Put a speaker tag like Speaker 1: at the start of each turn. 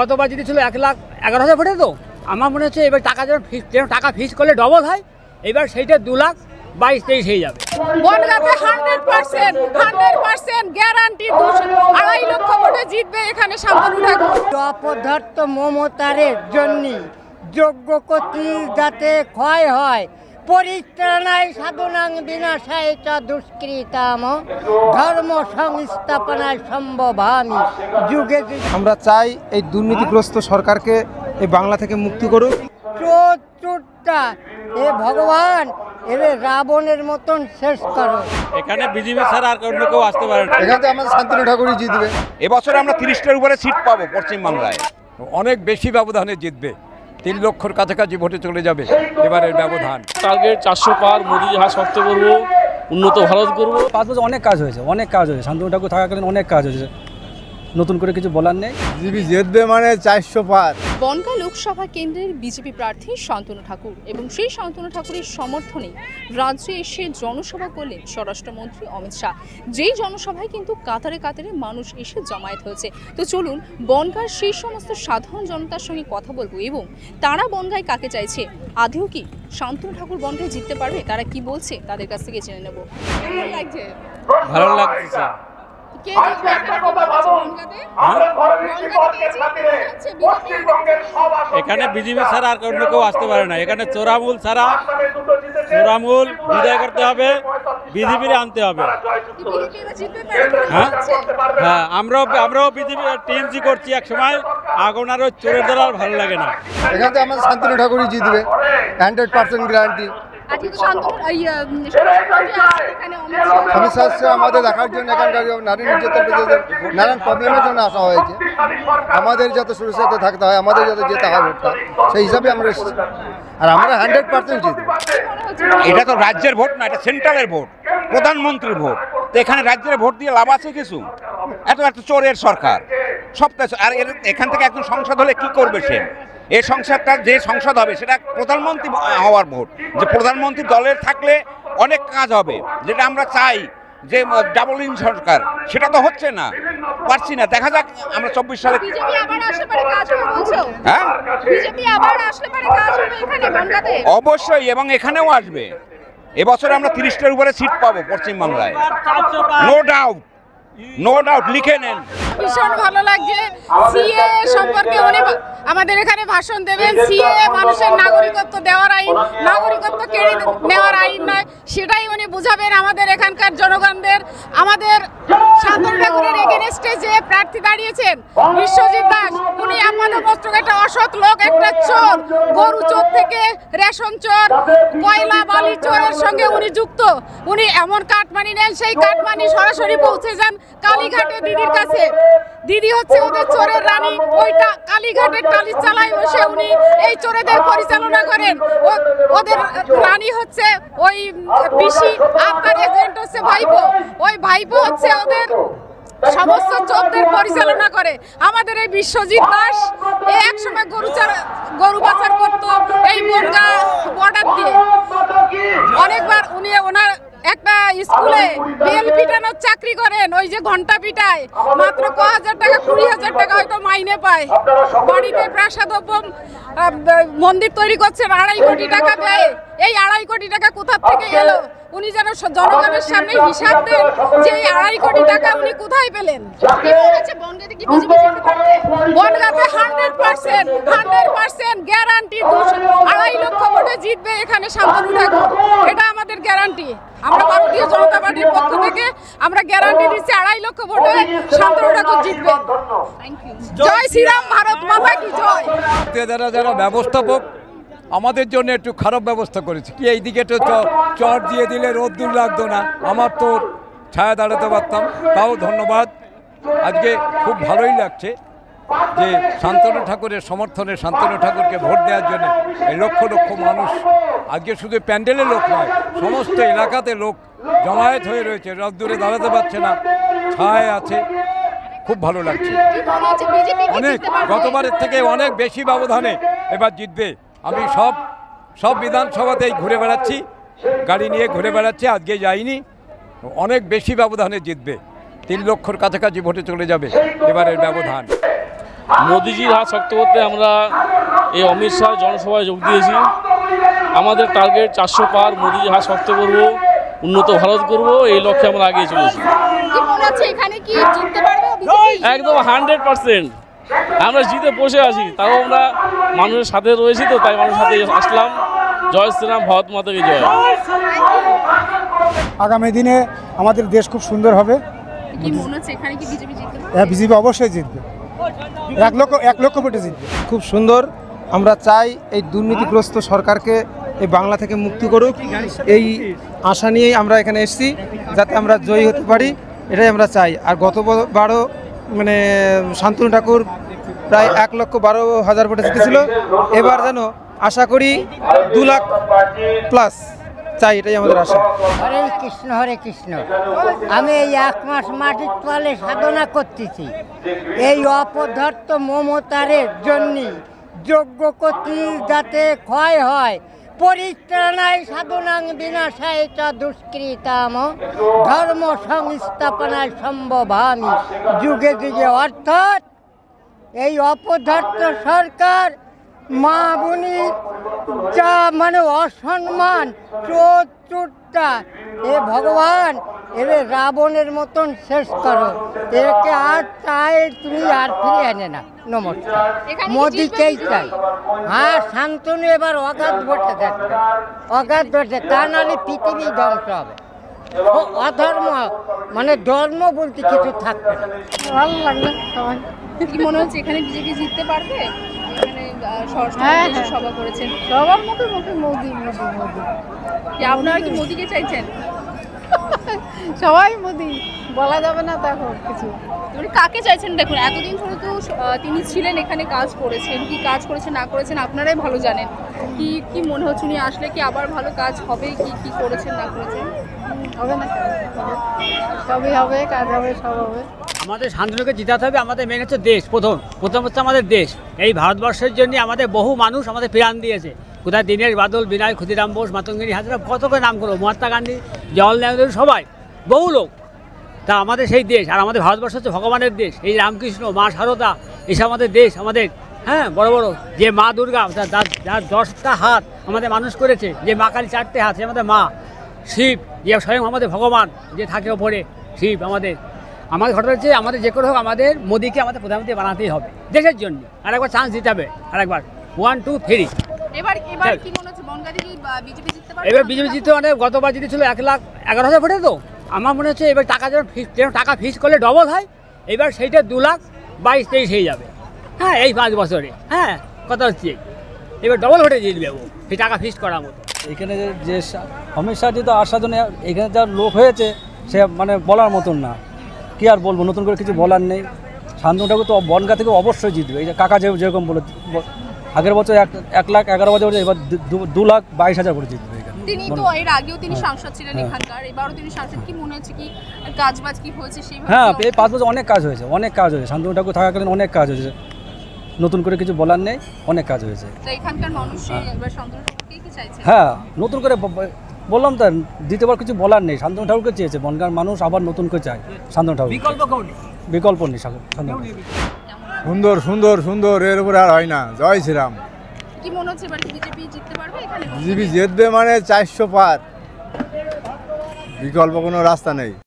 Speaker 1: গতবার যদি ছিল 1,11,000 ভোটে, তো আমার মনে হচ্ছে এবার টাকা যেন টাকা ফিস করলে ডবল হয়, এবার সেইটা 2,22,23 হয়ে যাবে।
Speaker 2: বনগাঁতে 100% গ্যারান্টি 2.5 লক্ষ ভোটে জিতবে এখানে শান্তনু ঠাকুর।
Speaker 3: অপদার্থ মমতারের জন্য যোগ্য কর্তৃ যাতে ক্ষয় হয়, পরিত্রাণায় সাধনাং বিনাশায় চ দুষ্কৃতাম ধর্ম সংস্থাপনায় সম্ভবামি যুগে যুগে।
Speaker 4: আমরা চাই এই দুর্নীতিগ্রস্ত সরকারকে এই বাংলা থেকে মুক্তি করুক।
Speaker 3: চোরটা এ ভগবান এরে রাবণের মতন শেষ করো।
Speaker 5: এখানে বিজেপি ছাড়া আর অন্য কেউ আসতে পারে না।
Speaker 4: এখানে আমাদের শান্তনু ঠাকুরই জিতবে।
Speaker 6: এবছর আমরা 30টার উপরে সিট পাবো পশ্চিমবাংলায়,
Speaker 5: অনেক বেশি ব্যবধানে জিতবে। 3 লক্ষর কাছাকাছি ভোটে চলে যাবে এবারের ব্যবধান।
Speaker 7: টার্গেট 400 পার, মোদি জাহাজ শক্ত করবো, উন্নত ভারত করবো।
Speaker 8: 5 বছর অনেক কাজ হয়েছে, শান্তনু ঠাকুর থাকাকালীন অনেক কাজ হয়েছে, নতুন করে কিছু বলার নেই।
Speaker 4: বিজেপি জিতবে মানে 400 পার।
Speaker 2: বনগাঁ লোকসভা কেন্দ্রের বিজেপি প্রার্থী শান্তনু ঠাকুর এবং সেই শান্তনু ঠাকুরের সমর্থনে রাজ্যে এসে জনসভা করলেন স্বরাষ্ট্রমন্ত্রী অমিত শাহ। যেই জনসভায় কিন্তু কাতারে কাতারে মানুষ এসে জমায়েত হয়েছে। তো চলুন বনগাঁর সেই সমস্ত সাধারণ জনতার সঙ্গে কথা বলবো এবং তারা বনগাঁয় কাকে চাইছে, আদেও কি শান্তনু ঠাকুর বনগাঁয় জিততে পারবে, তারা কি বলছে তাদের কাছ থেকে জেনে নেব। কেমন লাগছে?
Speaker 5: ভালো লাগছে। এখানে বিজেপি ছাড়া আর অন্য কেউ আসতে পারে না। এখানে চোরামূল বিদায় করতে হবে, বিজেপির আনতে হবে। হ্যাঁ, আমরাও বিজেপি টিএমসি করছি এক সময়। এখন আর ওই চোরের দল আর ভালো লাগে না।
Speaker 4: এখানে আমাদের শান্তনু ঠাকুরই জিতবে, 100% গ্যারান্টি। অমিত শাহ আমাদের দেখার জন্য এখানকার নারী নির্যাতন নানান প্রবলেমের জন্য আসা হয়েছে। আমাদের যাতে সুরক্ষিত থাকতে হয়, আমাদের যাতে যেতে হয় ভোটটা, সেই হিসাবে আমরা এসেছি। আর আমরা 100% জিতব।
Speaker 6: এটা তো রাজ্যের ভোট না, এটা সেন্ট্রালের ভোট, প্রধানমন্ত্রীর ভোট। তো এখানে রাজ্যের ভোট দিয়ে লাভ আছে কিছু? এত চোরের সরকার সবটা। আর এখান থেকে একজন সংসদ হলে কি করবে সে? এই সংসদটা যে সংসদ হবে সেটা প্রধানমন্ত্রী হওয়ার ভোট। যে প্রধানমন্ত্রী দলের থাকলে অনেক কাজ হবে, যেটা আমরা চাই যে ডাবল ইঞ্জিন সরকার, সেটা তো হচ্ছে না, পারছি না। দেখা যাক আমরা 24 সালে অবশ্যই, এবং এখানেও আসবে। এবছর আমরা 30টার উপরে সিট পাবো পশ্চিমবাংলায়, নো ডাউট। লিখে নেন।
Speaker 2: ভীষণ ভালো লাগছে। সিএ সম্পর্কে উনি আমাদের এখানে ভাষণ দেবেন। সিএ মানুষের নাগরিকত্ব দেওয়ার আইন, নাগরিকত্ব কেড়ে নেওয়ার আইন নয়, সেটাই উনি বুঝাবেন আমাদের এখানকার জনগণদের। আমাদের শান্তনু ঠাকুরের এগেনস্টে যে প্রার্থী দাঁড়িয়েছেন বিশ্বজিৎ দাস, উনি আমাদের মস্তক একটা অসৎ লোক, একটা চোর, গরু চোর থেকে রেশন চোর, কয়লা বালি চোরের সঙ্গে উনি যুক্ত। উনি এমন কাটমানি নেন, সেই কাটমানি সরাসরি পৌঁছে যান কালীঘাটে দিদির কাছে। দিদি হচ্ছে ওদের চোরের রানী, ওইটা কালীঘাটের টালি চালায় বসে উনি এই চোরেদের পরিচালনা করেন। ওদের রানী হচ্ছে ওই পিসি, আপনার এজেন্ট হচ্ছে ভাইপো, ওই ভাইপো হচ্ছে ওদের সমস্ত চোরদের পরিচালনা করে। আমাদের এই বিশ্বজিৎ দাস এক সময় গরু পাচার করতো এই বনগাঁ বর্ডার দিয়ে। অনেকবার উনি ওনার একটা স্কুলে বেল পিটানোর চাকরি করেন, ওই যে ঘন্টা পিটায়, মাত্র 1,000 টাকা 20,000 টাকা হয়তো মাইনে পায়। বাড়িতে প্রাসাদোপম মন্দির তৈরি করছেন 2.5 কোটি টাকা ব্যয়ে। এই 2.5 কোটি টাকা কোথা থেকে এলো? উনি যেন জনগণের সামনে হিসাব দেন যে এই 2.5 কোটি টাকা উনি কোথায় পেলেন। বনগাঁতে 100% গ্যারান্টি 2.5 লক্ষ ভোটে জিতবে এখানে শান্তনু ঠাকুর। এটা আমাদের গ্যারান্টি। আমরা ভারতীয় জনতা পার্টির পক্ষ থেকে আমরা গ্যারান্টি দিচ্ছি 2.5 লক্ষ ভোটে শান্তনু ঠাকুর জিতবেন। জয় শ্রীরাম, ভারত মাতা কি জয়।
Speaker 5: যারা ব্যবস্থাপক আমাদের জন্য একটু খারাপ ব্যবস্থা করেছে। কি এইদিকে তো চট দিয়ে দিলে রোদ্দুর লাগতো না, আমার তো ছায়া দাঁড়াতে পারতাম। তাও ধন্যবাদ। আজকে খুব ভালোই লাগছে যে শান্তনু ঠাকুরের সমর্থনে শান্তনু ঠাকুরকে ভোট দেওয়ার জন্য এই লক্ষ লক্ষ মানুষ, আজকে শুধু প্যান্ডেলের লোক নয়, সমস্ত এলাকাতে লোক জমায়েত হয়ে রয়েছে। রোদ্দুরে দাঁড়াতে পারছে না, ছায় আছে। খুব ভালো লাগছে। অনেক গতবারের থেকে অনেক বেশি ব্যবধানে এবার জিতবে। আমি সব বিধানসভাতেই ঘুরে বেড়াচ্ছি, গাড়ি নিয়ে ঘুরে বেড়াচ্ছি, আজকে যাইনি। অনেক বেশি ব্যবধানে জিতবে। 3 লক্ষর কাছাকাছি ভোটে চলে যাবে এবারের ব্যবধান।
Speaker 7: মোদিজির হাত শক্ত করতে আমরা এই অমিত শাহ জনসভায় যোগ দিয়েছি। আমাদের টার্গেট 400 পার, মোদিজির হাত শক্ত করব, উন্নত ভারত করব, এই লক্ষ্যে আমরা এগিয়ে চলেছি।
Speaker 2: কি মনে হচ্ছে এখানে কি জিততে পারবে বিজেপি?
Speaker 7: একদম 100%। আমরা জিতে বসে আছি, তাও আমরা মানুষের সাথে রয়েছি, তো তাই মানুষের সাথে আসলাম। জয় শ্রীরাম, ভারত মাতাকে জয়।
Speaker 9: আগামী দিনে আমাদের দেশ খুব সুন্দর হবে।
Speaker 2: কি মনে হচ্ছে এখানে কি বিজেপি জিততে পারবে?
Speaker 9: হ্যাঁ, বিজেপি অবশ্যই জিতবে, 1 লক্ষ ভোটে জিতবে।
Speaker 10: খুব সুন্দর। আমরা চাই এই দুর্নীতিগ্রস্ত সরকারকে এই বাংলা থেকে মুক্তি করুক, এই আশা নিয়েই আমরা এখানে এসেছি, যাতে আমরা জয়ী হতে পারি, এটাই আমরা চাই। আর গতবারও মানে শান্তনু ঠাকুর প্রায় 1,12,000 ভোটে জিতেছিল। এবার যেন আশা করি 2 লাখ প্লাস চাই, এটাই আমাদের আশা।
Speaker 3: হরে কৃষ্ণ হরে কৃষ্ণ। আমি এই 1 মাস মাটির তলে সাধনা করতেছি এই অপদার্থ মমতারের জন্য। যোগ্য কর্তৃ যাতে ক্ষয় হয়, পরিত্রাণায় সাধনাং বিনাশায় চ দুষ্কৃতাম ধর্ম সংস্থাপনায় সম্ভবামি যুগে যুগে। অর্থাৎ এই অপদার্থ সরকার মা বোনের যা মানে অসম্মান, চোরটা, এ ভগবান এরে রাবণের মতন শেষ করো, একে আর চাই তুমি আর ফিরে আনে না। নমস্কার। মোদিকেই চাই। হ্যাঁ, শান্তনু এবার অগাধ ভোটে যাচ্ছে, অগাধ ভোটে, তা নাহলে পৃথিবী ধ্বংস হবে। অধর্ম মানে ধর্ম বলতে কিছু থাকবে না। ভালো লাগলো সবাই।
Speaker 2: কি মনে হচ্ছে এখানে বিজেপি জিততে পারবে? এখানে সভা করেছেন,
Speaker 3: সবার মুখে মুখে মোদি মোদি মোদি।
Speaker 2: কি আপনারা কি মোদিকে চাইছেন?
Speaker 3: সবাই মোদি, বলা যাবে না তো এখন কিছু।
Speaker 2: মানে কাকে চাইছেন? দেখুন, এতদিন ধরে তো তিনি ছিলেন, এখানে কাজ করেছেন, কি কাজ করেছেন না করেছেন আপনারাই ভালো জানেন। কি কি মনে হচ্ছে উনি আসলে কি আবার ভালো কাজ হবে? কি কি করেছেন না করেছেন?
Speaker 3: হবে না, সবই হবে, কাজ হবে, সব হবে।
Speaker 1: আমাদের শান্তনুকে জিতাতে হবে। আমাদের মেন হচ্ছে দেশ, প্রথম হচ্ছে আমাদের দেশ। এই ভারতবর্ষের জন্য আমাদের বহু মানুষ আমাদের প্রাণ দিয়েছে। কোথায় দীনেশ বাদল, বিনয়, ক্ষুদিরাম বোস, মাতঙ্গিনী হাজরা, কত করে নাম করবো, মহাত্মা গান্ধী, জওয়াহরলাল নেহরু, সবাই বহু লোক। তা আমাদের সেই দেশ, আর আমাদের ভারতবর্ষ হচ্ছে ভগবানের দেশ। এই রামকৃষ্ণ, মা সারদা, এসব আমাদের দেশ। আমাদের হ্যাঁ বড় বড় যে মা দুর্গা, যার 10টা হাত আমাদের মানুষ করেছে, যে মা কালী 4টে হাত, সে আমাদের মা। শিব, যে স্বয়ং আমাদের ভগবান, যে থাকে ওপরে, শিব আমাদের ঘটনা হচ্ছে আমাদের যে করে হোক আমাদের মোদিকে আমাদের প্রধানমন্ত্রী বানাতেই হবে দেশের জন্য। আর একবার চান্স দিতে হবে, আর একবার 1, 2, 3।
Speaker 2: এবার কি মনে হচ্ছে বনগাঁতে কি বিজেপি জিততে পারবে?
Speaker 1: এবার বিজেপি জিততে মানে গতবার জিতেছিল 1,11,000 ভোটে। তো আমার মনে হচ্ছে এবার টাকা যেন টাকা ফিক্স করলে ডবল হয়, এবার সেইটা 2,22,23 হয়ে যাবে। হ্যাঁ, এই 5 বছরে। হ্যাঁ, কথা হচ্ছে এবার ডবল ভোটে জিতবে ও, সেই টাকা ফিক্স করার মতো।
Speaker 8: এখানে যে অমিত শাহ যেহেতু আসার জন্য এখানে যা লোক হয়েছে, সে মানে বলার মতন না। কি আর বলবো, নতুন করে কিছু বলার নেই। শান্তনু ঠাকুর তো বনগাঁ থেকে অবশ্যই জিতবে। এই যে কাকা যেরকম বলে, আগের বছর 1,11,000, এবার 2,22,000 করে জিতবে।
Speaker 2: তিনি তো এর আগেও তিনি সাংসদ ছিলেন এখানকার, এবারও তিনি সাংসদ। কি মনে হচ্ছে কি কাজবাজ কি হয়েছে?
Speaker 8: হ্যাঁ, এই 5 বছর অনেক কাজ হয়েছে, অনেক কাজ হয়েছে। শান্তনু ঠাকুর থাকাকালীন অনেক কাজ হয়েছে, নতুন করে কিছু বলার নেই, অনেক কাজ হয়েছে।
Speaker 2: এখানকার মানুষ এবার শান্তনু ঠাকুরকে কি চাইছে?
Speaker 8: হ্যাঁ, নতুন করে বললাম তো, দ্বিতীয়বার কিছু বলার নেই। শান্তনু ঠাকুরকে চেয়েছে, বনগাঁর মানুষ আবার নতুন করে চায় শান্তনু ঠাকুর। বিকল্প নেই শান্তনু।
Speaker 9: সুন্দর সুন্দর সুন্দর, এর উপরে আর হয় না। জয় শ্রীরাম।
Speaker 2: কি মনে হচ্ছে এবার বিজেপি জিততে পারবে এখানে?
Speaker 9: বিজেপি জিতবে মানে 400 পার, বিকল্প কোনো রাস্তা নেই।